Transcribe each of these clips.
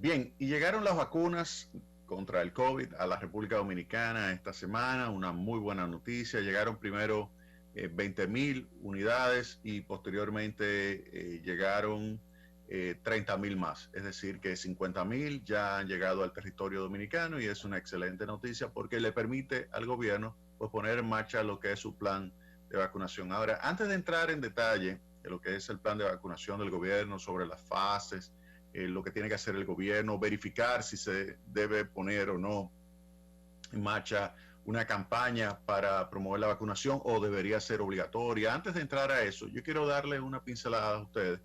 Bien, y llegaron las vacunas contra el COVID a la República Dominicana esta semana, una muy buena noticia. Llegaron primero 20.000 unidades y posteriormente llegaron 30.000 más. Es decir, que 50.000 ya han llegado al territorio dominicano y es una excelente noticia porque le permite al gobierno pues, poner en marcha lo que es su plan de vacunación. Ahora, antes de entrar en detalle de lo que es el plan de vacunación del gobierno sobre las fases, lo que tiene que hacer el gobierno, verificar si se debe poner o no en marcha una campaña para promover la vacunación o debería ser obligatoria. Antes de entrar a eso, yo quiero darle una pincelada a ustedes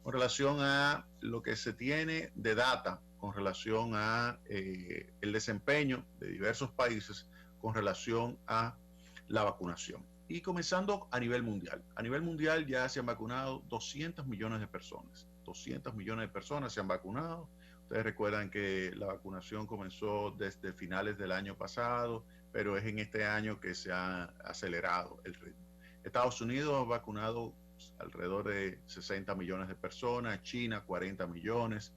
con relación a lo que se tiene de data con relación a el desempeño de diversos países con relación a la vacunación. Y comenzando a nivel mundial. A nivel mundial ya se han vacunado 200 millones de personas. 200 millones de personas se han vacunado. Ustedes recuerdan que la vacunación comenzó desde finales del año pasado, pero es en este año que se ha acelerado el ritmo. Estados Unidos ha vacunado alrededor de 60 millones de personas, China 40 millones,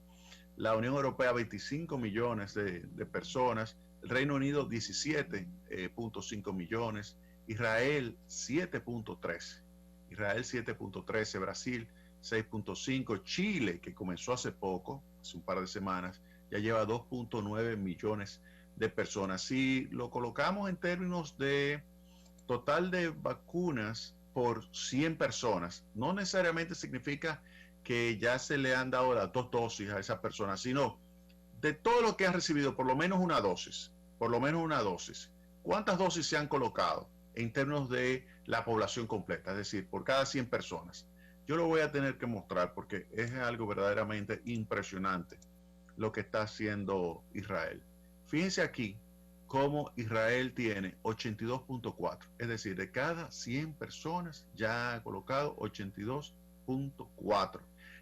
la Unión Europea 25 millones de personas, el Reino Unido 17.5 millones, Israel 7.13, Israel 7.13, Brasil 6.5, Chile, que comenzó hace poco, hace un par de semanas, ya lleva 2.9 millones de personas. Si lo colocamos en términos de total de vacunas por 100 personas, no necesariamente significa que ya se le han dado las 2 dosis a esas personas, sino de todo lo que han recibido por lo menos una dosis, por lo menos una dosis. ¿Cuántas dosis se han colocado en términos de la población completa? Es decir, por cada 100 personas. Yo lo voy a tener que mostrar porque es algo verdaderamente impresionante lo que está haciendo Israel. Fíjense aquí cómo Israel tiene 82.4, es decir, de cada 100 personas ya ha colocado 82.4.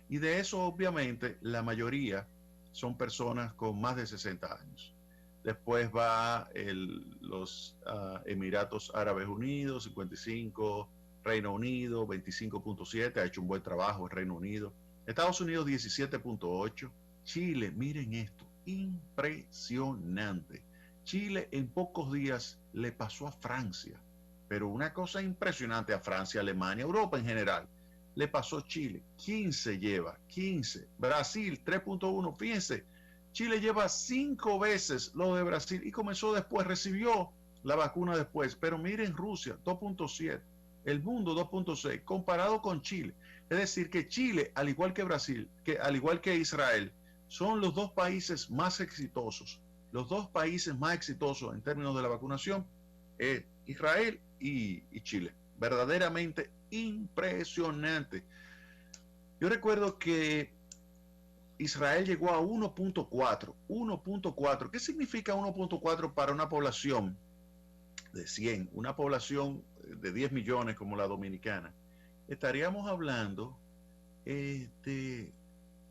Y de eso obviamente la mayoría son personas con más de 60 años. Después va los Emiratos Árabes Unidos, 55, Reino Unido, 25.7, ha hecho un buen trabajo el Reino Unido. Estados Unidos, 17.8. Chile, miren esto, impresionante. Chile en pocos días le pasó a Francia, pero una cosa impresionante a Francia, Alemania, Europa en general. Le pasó Chile, 15 lleva, 15. Brasil, 3.1, fíjense, Chile lleva 5 veces lo de Brasil y comenzó después, recibió la vacuna después. Pero miren Rusia, 2.7, el mundo 2.6, comparado con Chile. Es decir, que Chile, al igual que Brasil, al igual que Israel, son los dos países más exitosos. Los dos países más exitosos en términos de la vacunación, Israel y Chile. Verdaderamente impresionante. Yo recuerdo que Israel llegó a 1.4. 1.4. ¿Qué significa 1.4 para una población de 100? Una población de 10 millones como la dominicana. Estaríamos hablando de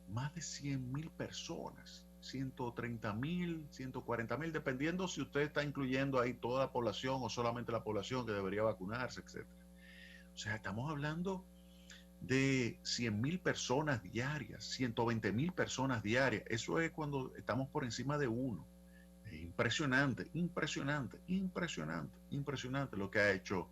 más de 100.000 personas. 130.000, 140.000, dependiendo si usted está incluyendo ahí toda la población o solamente la población que debería vacunarse, etc. O sea, estamos hablando de 100.000 personas diarias, 120.000 personas diarias. Eso es cuando estamos por encima de uno. Es impresionante, impresionante, impresionante, impresionante lo que ha hecho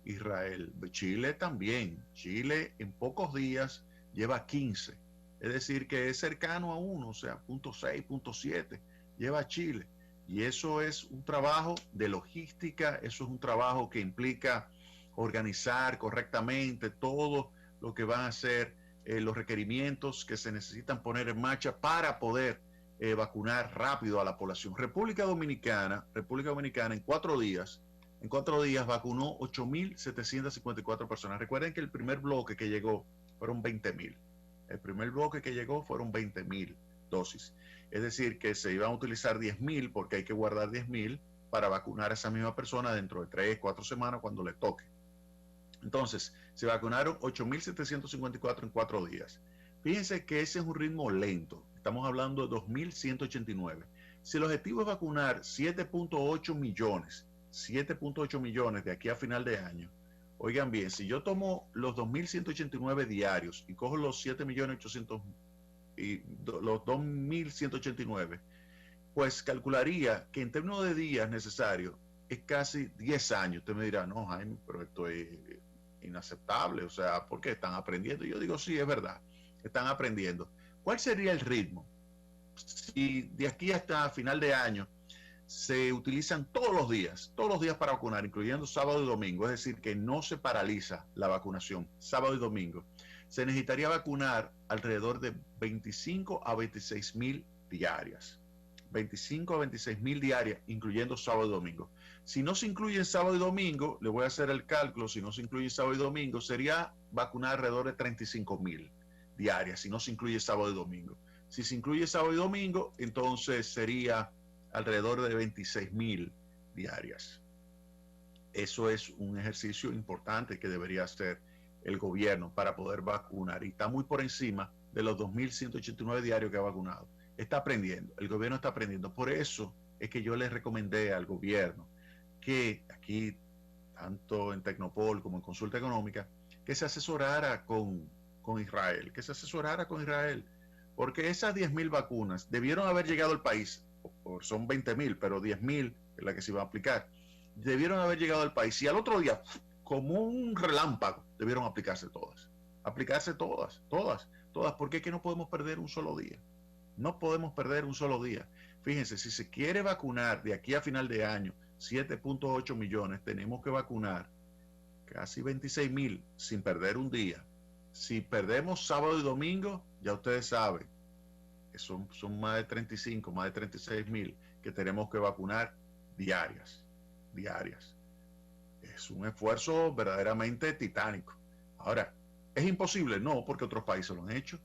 Israel. Chile también. Chile en pocos días lleva 15. Es decir, que es cercano a uno, o sea, 0.6, 0.7 lleva Chile. Y eso es un trabajo de logística, eso es un trabajo que implica organizar correctamente todo lo que van a ser los requerimientos que se necesitan poner en marcha para poder vacunar rápido a la población. República Dominicana en 4 días vacunó 8.754 personas. Recuerden que el primer bloque que llegó fueron 20.000. El primer bloque que llegó fueron 20.000 dosis. Es decir, que se iban a utilizar 10.000 porque hay que guardar 10.000 para vacunar a esa misma persona dentro de 3, 4 semanas cuando le toque. Entonces, se vacunaron 8.754 en 4 días. Fíjense que ese es un ritmo lento. Estamos hablando de 2.189. Si el objetivo es vacunar 7.8 millones, 7.8 millones de aquí a final de año, oigan bien, si yo tomo los 2.189 diarios y cojo los 7.800.000 los 2.189, pues calcularía que en términos de días necesarios es casi 10 años. Usted me dirá, no, Jaime, pero esto es inaceptable, o sea, ¿por qué están aprendiendo? Y yo digo, sí, es verdad, están aprendiendo. ¿Cuál sería el ritmo? Si de aquí hasta final de año se utilizan todos los días para vacunar, incluyendo sábado y domingo, es decir, que no se paraliza la vacunación sábado y domingo, se necesitaría vacunar alrededor de 25 a 26 mil diarias. 25 a 26 mil diarias, incluyendo sábado y domingo. Si no se incluye sábado y domingo, le voy a hacer el cálculo, si no se incluye sábado y domingo, sería vacunar alrededor de 35 mil diarias, si no se incluye sábado y domingo. Si se incluye sábado y domingo, entonces sería alrededor de 26 mil diarias. Eso es un ejercicio importante que debería hacer el gobierno para poder vacunar, y está muy por encima de los 2.189 diarios que ha vacunado. Está aprendiendo, el gobierno está aprendiendo. Por eso es que yo le recomendé al gobierno que aquí, tanto en Tecnopol como en Consulta Económica, que se asesorara con Israel, porque esas 10.000 vacunas debieron haber llegado al país, son 20.000, pero 10.000 es la que se iba a aplicar, debieron haber llegado al país, y al otro día, como un relámpago, debieron aplicarse todas, porque es que no podemos perder un solo día. No podemos perder un solo día. Fíjense, si se quiere vacunar de aquí a final de año 7.8 millones, tenemos que vacunar casi 26.000 sin perder un día. Si perdemos sábado y domingo, ya ustedes saben, que son más de 35, más de 36.000 que tenemos que vacunar diarias. Es un esfuerzo verdaderamente titánico. Ahora, ¿es imposible? No, porque otros países lo han hecho.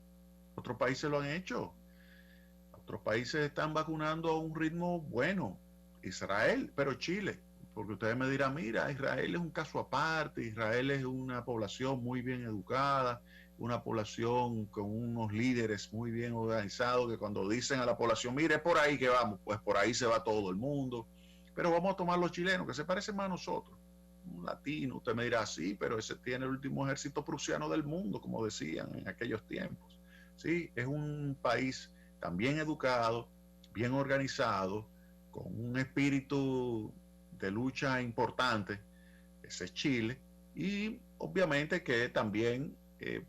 Otros países están vacunando a un ritmo bueno. Israel, pero Chile, porque ustedes me dirán, mira, Israel es un caso aparte, Israel es una población muy bien educada, una población con unos líderes muy bien organizados, que cuando dicen a la población, mire, por ahí que vamos, pues por ahí se va todo el mundo. Pero vamos a tomar los chilenos, que se parecen más a nosotros. Un latino, usted me dirá, sí, pero ese tiene el último ejército prusiano del mundo, como decían en aquellos tiempos. Sí, es un país también educado, bien organizado, con un espíritu de lucha importante. Ese es Chile, y obviamente que también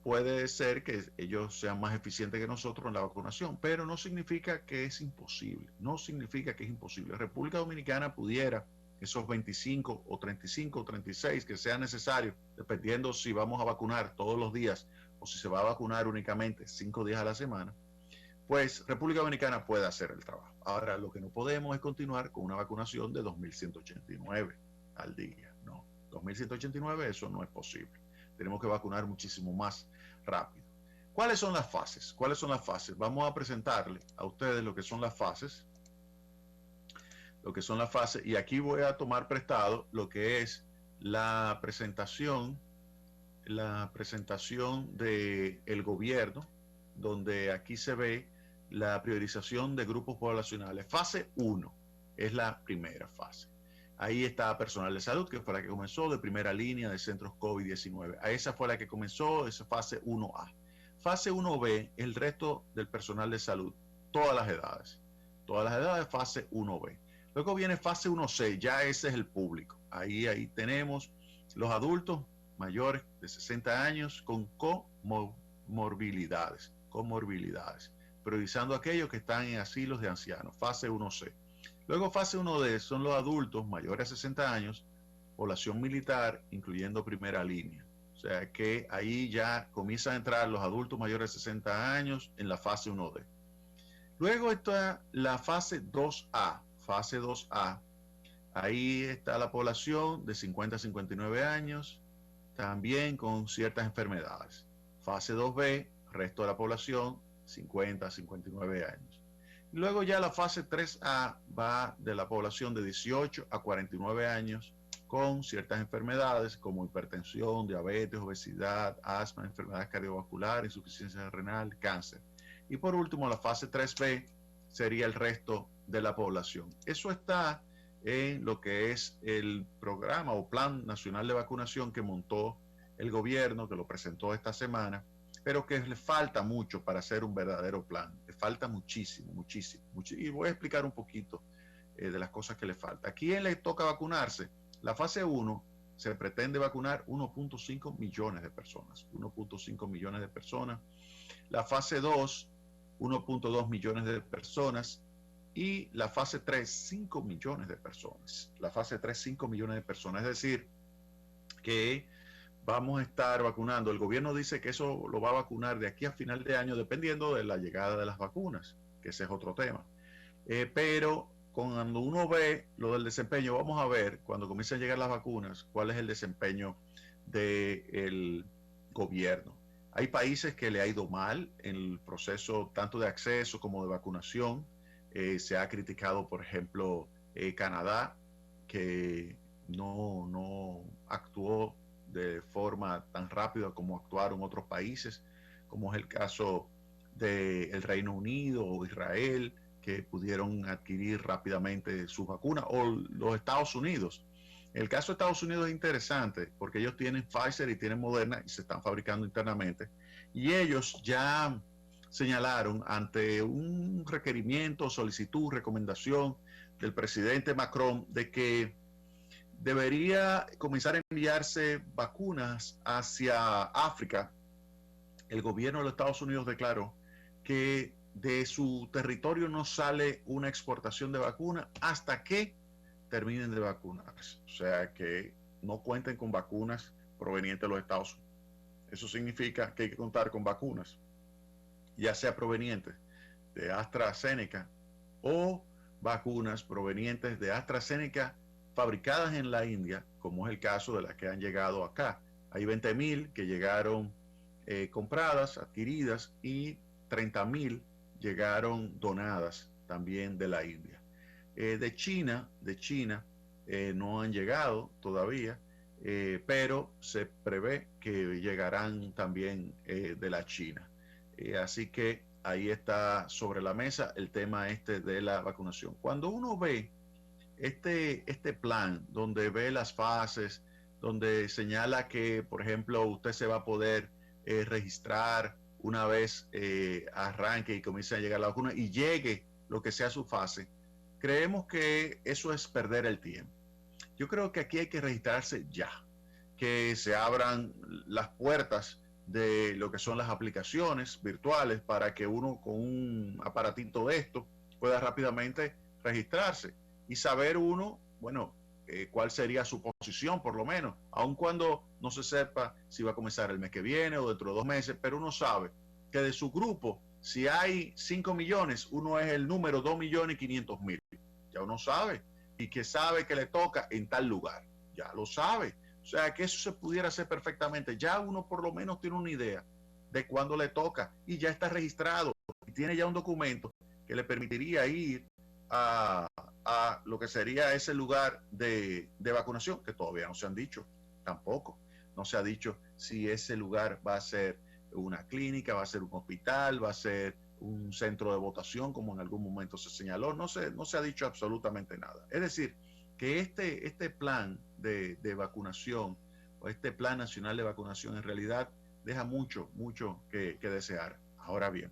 puede ser que ellos sean más eficientes que nosotros en la vacunación, pero no significa que es imposible, República Dominicana pudiera esos 25 o 35 o 36 que sea necesario, dependiendo si vamos a vacunar todos los días o si se va a vacunar únicamente 5 días a la semana, pues República Dominicana puede hacer el trabajo. Ahora, lo que no podemos es continuar con una vacunación de 2.189 al día. No, 2.189, eso no es posible. Tenemos que vacunar muchísimo más rápido. ¿Cuáles son las fases? Vamos a presentarle a ustedes lo que son las fases. Y aquí voy a tomar prestado lo que es la presentación del gobierno, donde aquí se ve la priorización de grupos poblacionales. Fase 1 es la primera fase. Ahí está personal de salud, que fue la que comenzó, de primera línea de centros COVID-19. A esa fue la que comenzó, esa fase 1A. Fase 1B, el resto del personal de salud, todas las edades, fase 1B. Luego viene fase 1C, ya ese es el público. Ahí tenemos los adultos mayores de 60 años con comorbilidades, priorizando a aquellos que están en asilos de ancianos, fase 1C. Luego fase 1D son los adultos mayores de 60 años, población militar, incluyendo primera línea. O sea que ahí ya comienzan a entrar los adultos mayores de 60 años en la fase 1D. Luego está la fase 2A. Ahí está la población de 50 a 59 años, también con ciertas enfermedades. Fase 2B, resto de la población, 50 a 59 años. Luego ya la fase 3A va de la población de 18 a 49 años con ciertas enfermedades como hipertensión, diabetes, obesidad, asma, enfermedades cardiovasculares, insuficiencia renal, cáncer. Y por último, la fase 3B sería el resto de la población. Eso está en lo que es el programa o Plan Nacional de Vacunación que montó el gobierno, que lo presentó esta semana, pero que le falta mucho para hacer un verdadero plan. Le falta muchísimo, muchísimo, muchísimo. Y voy a explicar un poquito de las cosas que le falta. ¿A quién le toca vacunarse? La fase 1 se pretende vacunar 1.5 millones de personas. 1.5 millones de personas. La fase 2, 1.2 millones de personas. Y la fase 3, 5 millones de personas. La fase 3, 5 millones de personas. Es decir, que vamos a estar vacunando. El gobierno dice que eso lo va a vacunar de aquí a final de año, dependiendo de la llegada de las vacunas, que ese es otro tema. Pero cuando uno ve lo del desempeño, vamos a ver cuando comiencen a llegar las vacunas, cuál es el desempeño del gobierno. Hay países que le ha ido mal en el proceso tanto de acceso como de vacunación. Se ha criticado, por ejemplo, Canadá, que no actuó de forma tan rápida como actuaron otros países, como es el caso del Reino Unido o Israel, que pudieron adquirir rápidamente sus vacunas, o los Estados Unidos. El caso de Estados Unidos es interesante porque ellos tienen Pfizer y tienen Moderna y se están fabricando internamente. Y ellos ya señalaron ante un requerimiento, solicitud, recomendación del presidente Macron de que debería comenzar a enviarse vacunas hacia África. El gobierno de los Estados Unidos declaró que de su territorio no sale una exportación de vacunas hasta que terminen de vacunarse. O sea, que no cuenten con vacunas provenientes de los Estados Unidos. Eso significa que hay que contar con vacunas, ya sea provenientes de AstraZeneca o vacunas provenientes de AstraZeneca fabricadas en la India, como es el caso de las que han llegado acá. Hay 20.000 que llegaron compradas, adquiridas, y 30.000 llegaron donadas también de la India. De China no han llegado todavía, pero se prevé que llegarán también de la China. Así que ahí está sobre la mesa el tema este de la vacunación. Cuando uno ve este plan, donde ve las fases, donde señala que, por ejemplo, usted se va a poder registrar una vez arranque y comience a llegar la vacuna y llegue lo que sea su fase, creemos que eso es perder el tiempo. Yo creo que aquí hay que registrarse ya, que se abran las puertas de lo que son las aplicaciones virtuales para que uno con un aparatito de esto pueda rápidamente registrarse y saber uno, bueno, cuál sería su posición por lo menos, aun cuando no se sepa si va a comenzar el mes que viene o dentro de 2 meses, pero uno sabe que de su grupo, si hay 5 millones, uno es el número 2.500.000. Ya uno sabe, y que sabe que le toca en tal lugar, ya lo sabe. O sea, que eso se pudiera hacer perfectamente. Ya uno por lo menos tiene una idea de cuándo le toca y ya está registrado y tiene ya un documento que le permitiría ir a lo que sería ese lugar de vacunación, que todavía no se han dicho tampoco. No se ha dicho si ese lugar va a ser una clínica, va a ser un hospital, va a ser un centro de votación, como en algún momento se señaló. No se ha dicho absolutamente nada. Es decir, que este plan de vacunación o este plan nacional de vacunación en realidad deja mucho que desear. Ahora bien,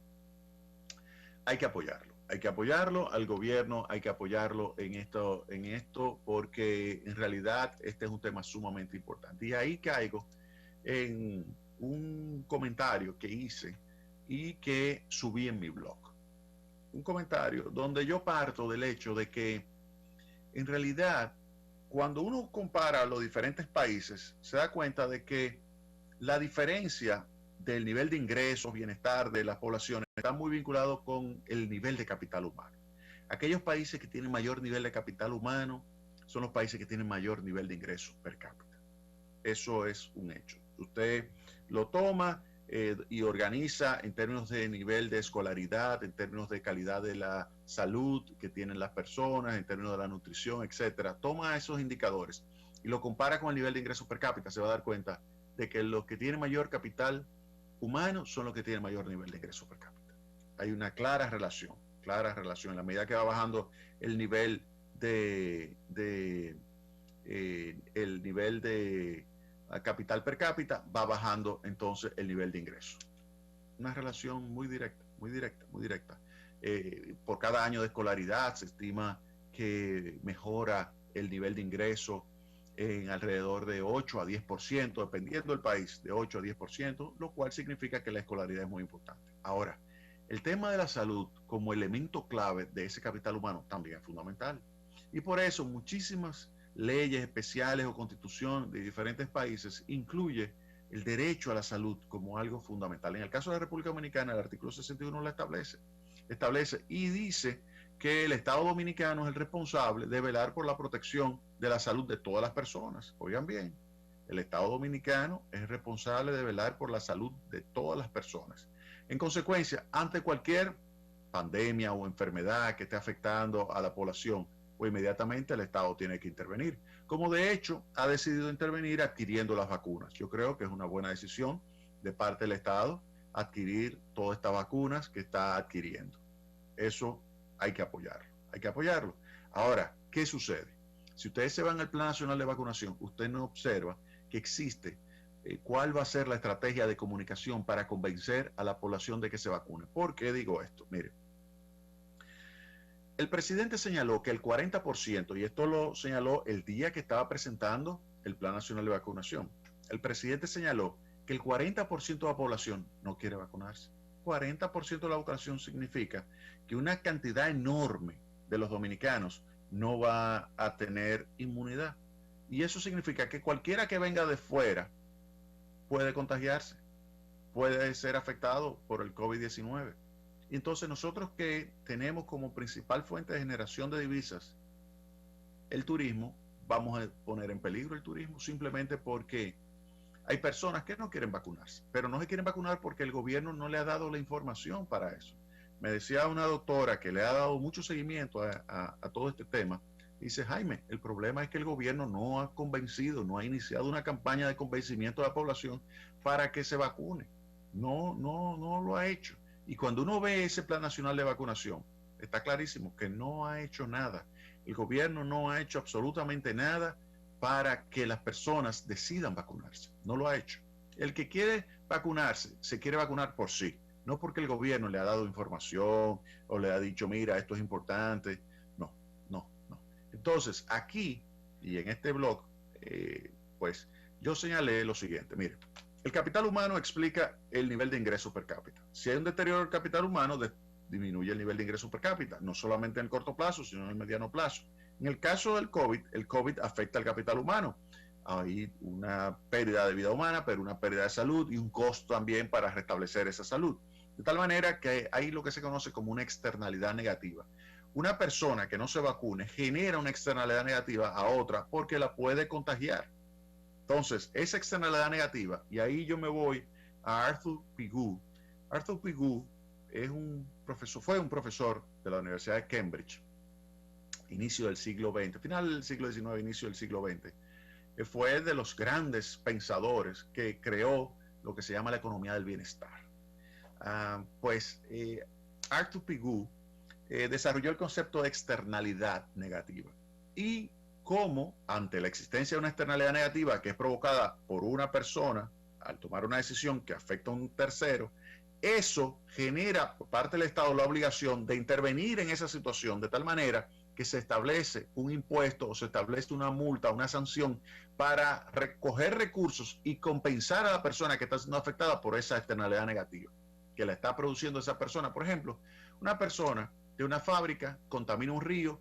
hay que apoyarlo al gobierno, hay que apoyarlo en esto porque en realidad este es un tema sumamente importante. Y ahí caigo en un comentario que hice y que subí en mi blog. Un comentario donde yo parto del hecho de que en realidad cuando uno compara los diferentes países se da cuenta de que la diferencia del nivel de ingresos, bienestar de las poblaciones está muy vinculado con el nivel de capital humano. Aquellos países que tienen mayor nivel de capital humano son los países que tienen mayor nivel de ingresos per cápita. Eso es un hecho. Usted lo toma y organiza en términos de nivel de escolaridad, en términos de calidad de la salud que tienen las personas, en términos de la nutrición, etcétera. Toma esos indicadores y lo compara con el nivel de ingresos per cápita, se va a dar cuenta de que los que tienen mayor capital humano son los que tienen mayor nivel de ingresos per cápita. Hay una clara relación. En la medida que va bajando el nivel el nivel de capital per cápita, va bajando entonces el nivel de ingreso. una relación muy directa, muy directa, muy directa. Por cada año de escolaridad se estima que mejora el nivel de ingreso en alrededor de 8 a 10%, dependiendo del país, de 8 a 10%, lo cual significa que la escolaridad es muy importante. Ahora, el tema de la salud como elemento clave de ese capital humano también es fundamental. Y por eso muchísimas leyes especiales o constitución de diferentes países incluye el derecho a la salud como algo fundamental. En el caso de la República Dominicana, el artículo 61 lo establece y dice que el Estado Dominicano es el responsable de velar por la protección de la salud de todas las personas. Oigan bien, el Estado Dominicano es responsable de velar por la salud de todas las personas. En consecuencia, ante cualquier pandemia o enfermedad que esté afectando a la población, pues inmediatamente el Estado tiene que intervenir, como de hecho ha decidido intervenir adquiriendo las vacunas. Yo creo que es una buena decisión de parte del Estado adquirir todas estas vacunas que está adquiriendo. Eso hay que apoyarlo, hay que apoyarlo. Ahora, ¿qué sucede? Si ustedes se van al Plan Nacional de Vacunación, usted no observa que existe cuál va a ser la estrategia de comunicación para convencer a la población de que se vacune. ¿Por qué digo esto? Mire, el presidente señaló que el 40%, y esto lo señaló el día que estaba presentando el Plan Nacional de Vacunación, el presidente señaló que el 40% de la población no quiere vacunarse. 40% de la vacunación significa que una cantidad enorme de los dominicanos no va a tener inmunidad. Y eso significa que cualquiera que venga de fuera puede contagiarse, puede ser afectado por el COVID-19. Entonces nosotros que tenemos como principal fuente de generación de divisas el turismo, vamos a poner en peligro el turismo simplemente porque hay personas que no quieren vacunarse, pero no se quieren vacunar porque el gobierno no le ha dado la información para eso. Me decía una doctora que le ha dado mucho seguimiento a todo este tema, dice, Jaime, el problema es que el gobierno no ha convencido, no ha iniciado una campaña de convencimiento de la población para que se vacune. No lo ha hecho. Y cuando uno ve ese Plan Nacional de Vacunación, está clarísimo que no ha hecho nada. El gobierno no ha hecho absolutamente nada para que las personas decidan vacunarse. No lo ha hecho. El que quiere vacunarse, se quiere vacunar por sí, no porque el gobierno le ha dado información o le ha dicho, mira, esto es importante. No. Entonces, aquí y en este blog, pues yo señalé lo siguiente, mire, el capital humano explica el nivel de ingreso per cápita. Si hay un deterioro del capital humano, disminuye el nivel de ingreso per cápita, no solamente en el corto plazo, sino en el mediano plazo. En el caso del COVID, el COVID afecta al capital humano. Hay una pérdida de vida humana, pero una pérdida de salud y un costo también para restablecer esa salud. De tal manera que hay lo que se conoce como una externalidad negativa. Una persona que no se vacune genera una externalidad negativa a otra porque la puede contagiar. Entonces, esa externalidad negativa, y ahí yo me voy a Arthur Pigou. Arthur Pigou es fue un profesor de la Universidad de Cambridge, inicio del siglo XX, final del siglo XIX, inicio del siglo XX. Fue de los grandes pensadores que creó lo que se llama la economía del bienestar. Arthur Pigou desarrolló el concepto de externalidad negativa y cómo ante la existencia de una externalidad negativa que es provocada por una persona al tomar una decisión que afecta a un tercero, eso genera por parte del Estado la obligación de intervenir en esa situación de tal manera que se establece un impuesto o se establece una multa, una sanción para recoger recursos y compensar a la persona que está siendo afectada por esa externalidad negativa que la está produciendo esa persona. Por ejemplo, una persona de una fábrica contamina un río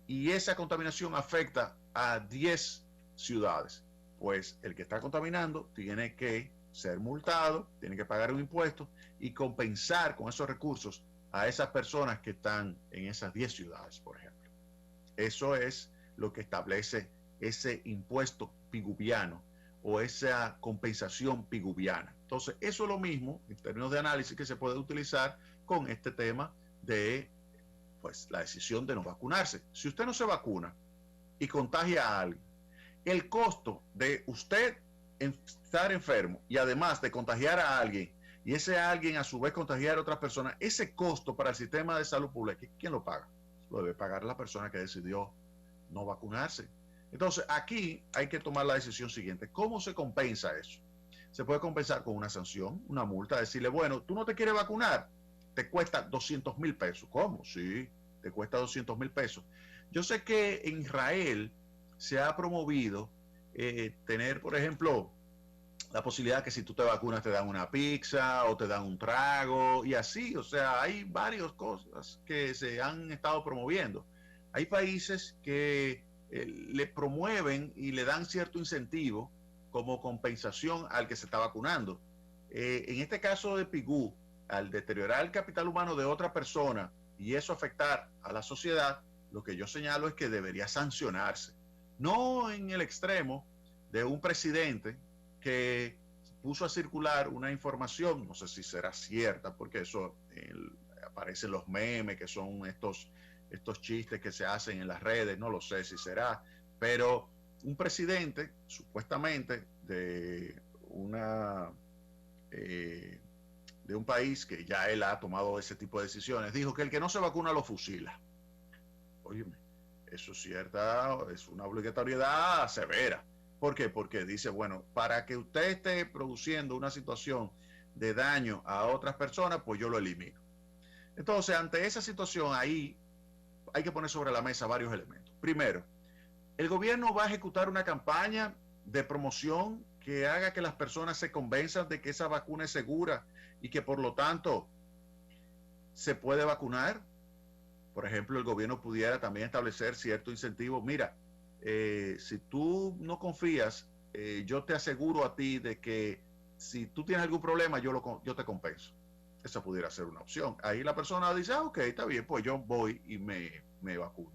y esa contaminación afecta a 10 ciudades. Pues el que está contaminando tiene que ser multado, tiene que pagar un impuesto y compensar con esos recursos a esas personas que están en esas 10 ciudades, por ejemplo. Eso es lo que establece ese impuesto piguviano o esa compensación piguviana. Entonces, eso es lo mismo en términos de análisis que se puede utilizar con este tema de pues la decisión de no vacunarse. Si usted no se vacuna y contagia a alguien, el costo de usted estar enfermo y además de contagiar a alguien y ese alguien a su vez contagiar a otras personas, ese costo para el sistema de salud pública, ¿quién lo paga? Lo debe pagar la persona que decidió no vacunarse. Entonces aquí hay que tomar la decisión siguiente. ¿Cómo se compensa eso? se puede compensar con una sanción, una multa, decirle, bueno, tú no te quieres vacunar, te cuesta 200,000 pesos. ¿Cómo? Sí, te cuesta 200,000 pesos. Yo sé que en Israel se ha promovido tener, por ejemplo, la posibilidad que si tú te vacunas te dan una pizza o te dan un trago y así, o sea, hay varias cosas que se han estado promoviendo. Hay países que le promueven y le dan cierto incentivo como compensación al que se está vacunando. En este caso de Pigú, al deteriorar el capital humano de otra persona y eso afectar a la sociedad, lo que yo señalo es que debería sancionarse. No en el extremo de un presidente que puso a circular una información, no sé si será cierta, porque eso aparecen los memes, que son estos chistes que se hacen en las redes, no lo sé si será, pero un presidente, supuestamente, una de un país que ya él ha tomado ese tipo de decisiones, dijo que el que no se vacuna lo fusila. Óyeme, eso es cierta, es una obligatoriedad severa. ¿Por qué? Porque dice, bueno, para que usted esté produciendo una situación de daño a otras personas, pues yo lo elimino. Entonces, ante esa situación, ahí hay que poner sobre la mesa varios elementos. Primero, el gobierno va a ejecutar una campaña de promoción que haga que las personas se convenzan de que esa vacuna es segura y que por lo tanto se puede vacunar. Por ejemplo, el gobierno pudiera también establecer cierto incentivo. Mira, si tú no confías, yo te aseguro a ti de que si tú tienes algún problema, yo te compenso. Esa pudiera ser una opción. Ahí la persona dice, ah, ok, está bien, pues yo voy y me vacuno.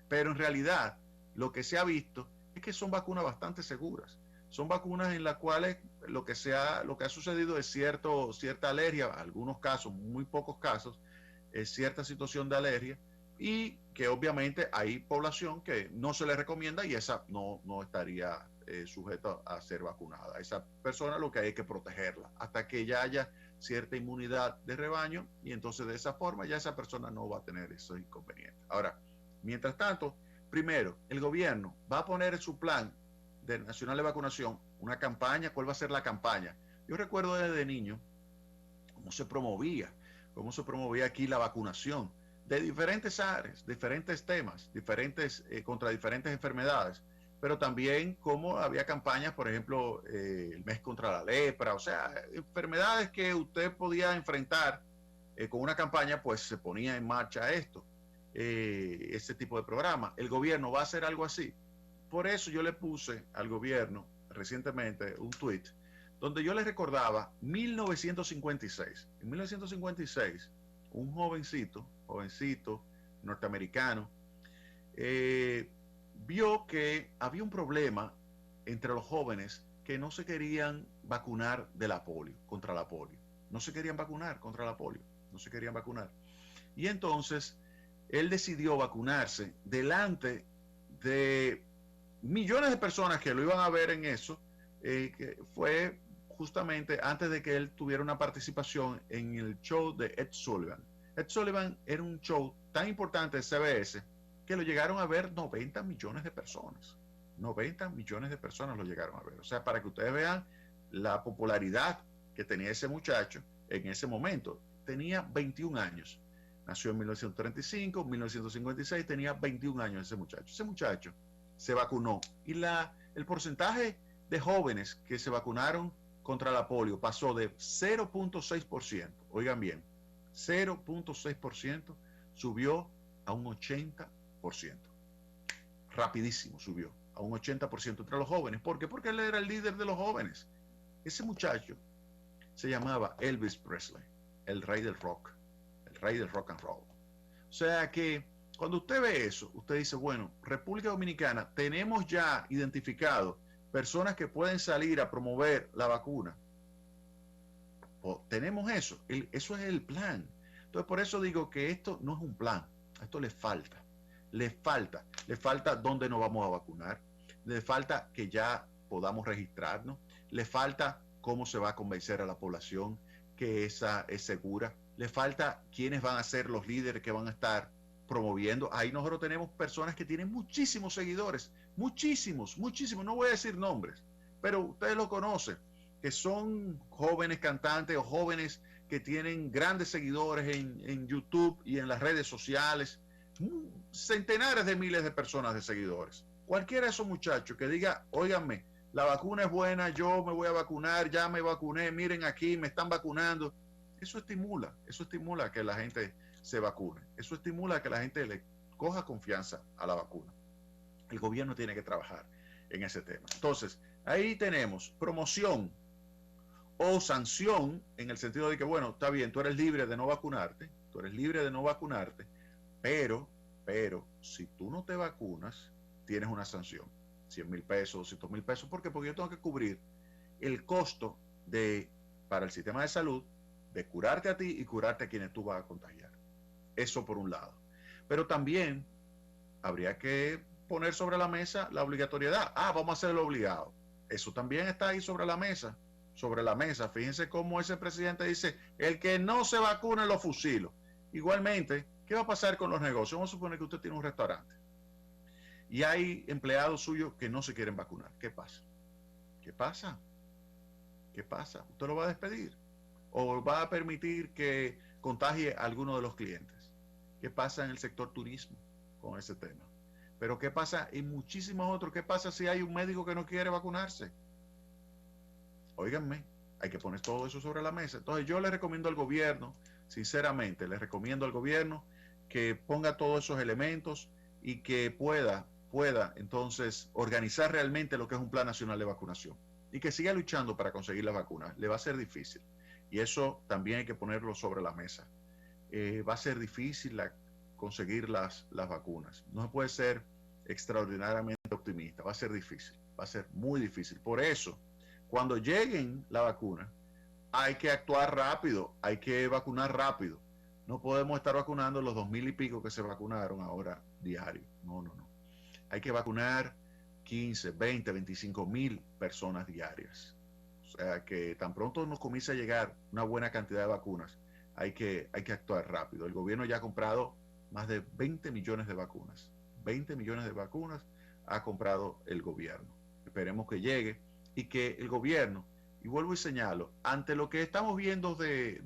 Pero en realidad, lo que se ha visto es que son vacunas bastante seguras. Son vacunas en las cuales lo que ha sucedido es cierta alergia, algunos casos, muy pocos casos, cierta situación de alergia y que obviamente hay población que no se le recomienda y esa no estaría sujeta a ser vacunada. A esa persona lo que hay que protegerla hasta que ya haya cierta inmunidad de rebaño y entonces de esa forma ya esa persona no va a tener esos inconvenientes. Ahora, mientras tanto, primero, el gobierno va a poner en su plan nacional de vacunación una campaña. ¿Cuál va a ser la campaña? Yo recuerdo desde niño cómo se promovía aquí la vacunación de diferentes áreas, diferentes temas, contra diferentes enfermedades, pero también cómo había campañas, por ejemplo, el mes contra la lepra, o sea, enfermedades que usted podía enfrentar con una campaña, pues se ponía en marcha esto, ese tipo de programa. El gobierno va a hacer algo así. Por eso yo le puse al gobierno recientemente un tweet donde yo les recordaba 1956. En 1956, un jovencito norteamericano, vio que había un problema entre los jóvenes que no se querían vacunar contra la polio. No se querían vacunar contra la polio, no se querían vacunar. Y entonces él decidió vacunarse delante de millones de personas que lo iban a ver en eso, que fue justamente antes de que él tuviera una participación en el show de Ed Sullivan. Ed Sullivan era un show tan importante de CBS que lo llegaron a ver 90 millones de personas. 90 millones de personas lo llegaron a ver. O sea, para que ustedes vean la popularidad que tenía ese muchacho en ese momento. Tenía 21 años. Nació en 1935, 1956, tenía 21 años ese muchacho. Ese muchacho se vacunó y el porcentaje de jóvenes que se vacunaron contra la polio pasó de 0.6%, oigan bien, 0.6% subió a un 80%. Rapidísimo subió a un 80% entre los jóvenes. ¿Por qué? Porque él era el líder de los jóvenes. Ese muchacho se llamaba Elvis Presley, el rey del rock and roll. O sea que cuando usted ve eso, usted dice, bueno, República Dominicana, tenemos ya identificado personas que pueden salir a promover la vacuna. Tenemos eso, eso es el plan. Entonces, por eso digo que esto no es un plan, a esto le falta dónde nos vamos a vacunar, le falta que ya podamos registrarnos, le falta cómo se va a convencer a la población que esa es segura, le falta quiénes van a ser los líderes que van a estar promoviendo. Ahí nosotros tenemos personas que tienen muchísimos seguidores, muchísimos, no voy a decir nombres, pero ustedes lo conocen, que son jóvenes cantantes o jóvenes que tienen grandes seguidores en YouTube y en las redes sociales, centenares de miles de personas de seguidores. Cualquiera de esos muchachos que diga, óiganme, la vacuna es buena, yo me voy a vacunar, ya me vacuné, miren aquí, me están vacunando. Eso estimula que la gente se vacune. Eso estimula que la gente le coja confianza a la vacuna. El gobierno tiene que trabajar en ese tema. Entonces, ahí tenemos promoción o sanción en el sentido de que, bueno, está bien, tú eres libre de no vacunarte, pero si tú no te vacunas, tienes una sanción, 100,000 pesos, 200,000 pesos, ¿por qué? Porque yo tengo que cubrir el costo para el sistema de salud de curarte a ti y curarte a quienes tú vas a contagiar. Eso por un lado. Pero también habría que poner sobre la mesa la obligatoriedad. Vamos a hacerlo obligado. Eso también está ahí sobre la mesa. Fíjense cómo ese presidente dice, el que no se vacune lo fusilo. Igualmente, ¿qué va a pasar con los negocios? Vamos a suponer que usted tiene un restaurante y hay empleados suyos que no se quieren vacunar. ¿Qué pasa? ¿Usted lo va a despedir? ¿O va a permitir que contagie a alguno de los clientes? ¿Qué pasa en el sector turismo con ese tema? Pero ¿qué pasa en muchísimos otros? ¿Qué pasa si hay un médico que no quiere vacunarse? Óiganme, hay que poner todo eso sobre la mesa. Entonces yo le recomiendo al gobierno, sinceramente, le recomiendo al gobierno que ponga todos esos elementos y que pueda entonces organizar realmente lo que es un plan nacional de vacunación y que siga luchando para conseguir las vacunas. Le va a ser difícil y eso también hay que ponerlo sobre la mesa. Va a ser difícil conseguir las vacunas. No se puede ser extraordinariamente optimista. Va a ser difícil, va a ser muy difícil. Por eso, cuando lleguen la vacuna, hay que actuar rápido, hay que vacunar rápido. No podemos estar vacunando los 2,000 y pico que se vacunaron ahora diario. No. Hay que vacunar 15, 20, 25,000 personas diarias. O sea que tan pronto nos comience a llegar una buena cantidad de vacunas, hay que actuar rápido. El gobierno ya ha comprado más de 20 millones de vacunas. 20 millones de vacunas ha comprado el gobierno. Esperemos que llegue y que el gobierno, y vuelvo y señalo, ante lo que estamos viendo de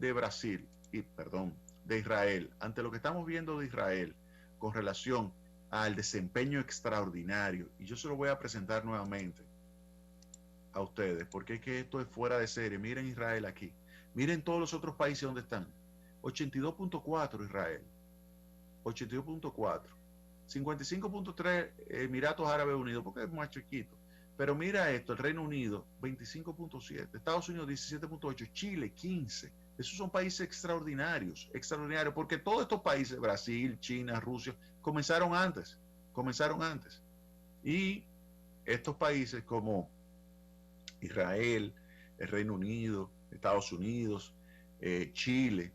Israel, ante lo que estamos viendo de Israel con relación al desempeño extraordinario, y yo se lo voy a presentar nuevamente a ustedes, porque es que esto es fuera de serie. Miren Israel aquí, miren todos los otros países donde están. 82.4 Israel, 82.4, 55.3 Emiratos Árabes Unidos, porque es más chiquito. Pero mira esto, el Reino Unido 25.7, Estados Unidos 17.8, Chile 15. Esos son países extraordinarios, porque todos estos países, Brasil, China, Rusia, comenzaron antes. Y estos países como Israel, el Reino Unido, Estados Unidos, Chile,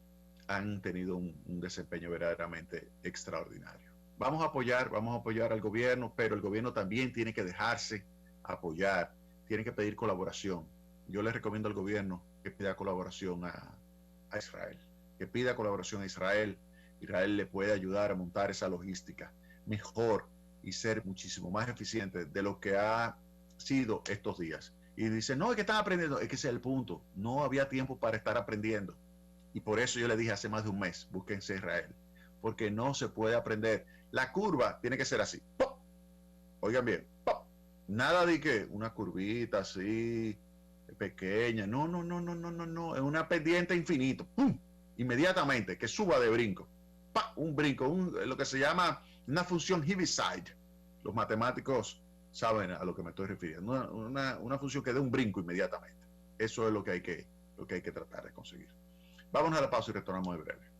han tenido un desempeño verdaderamente extraordinario. Vamos a apoyar al gobierno, pero el gobierno también tiene que dejarse apoyar, tiene que pedir colaboración. Yo le recomiendo al gobierno que pida colaboración a Israel, que pida colaboración a Israel. Israel le puede ayudar a montar esa logística mejor y ser muchísimo más eficiente de lo que ha sido estos días. Y dice, no, es que están aprendiendo. Es que ese es el punto. No había tiempo para estar aprendiendo. Y por eso yo le dije hace más de un mes, búsquense Israel, porque no se puede aprender. La curva tiene que ser así. ¡Pop! Oigan bien, ¡pop! Nada de que una curvita así, pequeña. No. Es una pendiente infinito. ¡Pum! Inmediatamente, que suba de brinco. ¡Pah! Un brinco, lo que se llama una función Heaviside. Los matemáticos saben a lo que me estoy refiriendo. Una función que dé un brinco inmediatamente. Eso es lo que hay que tratar de conseguir. Vamos a la pausa y retornamos de breve.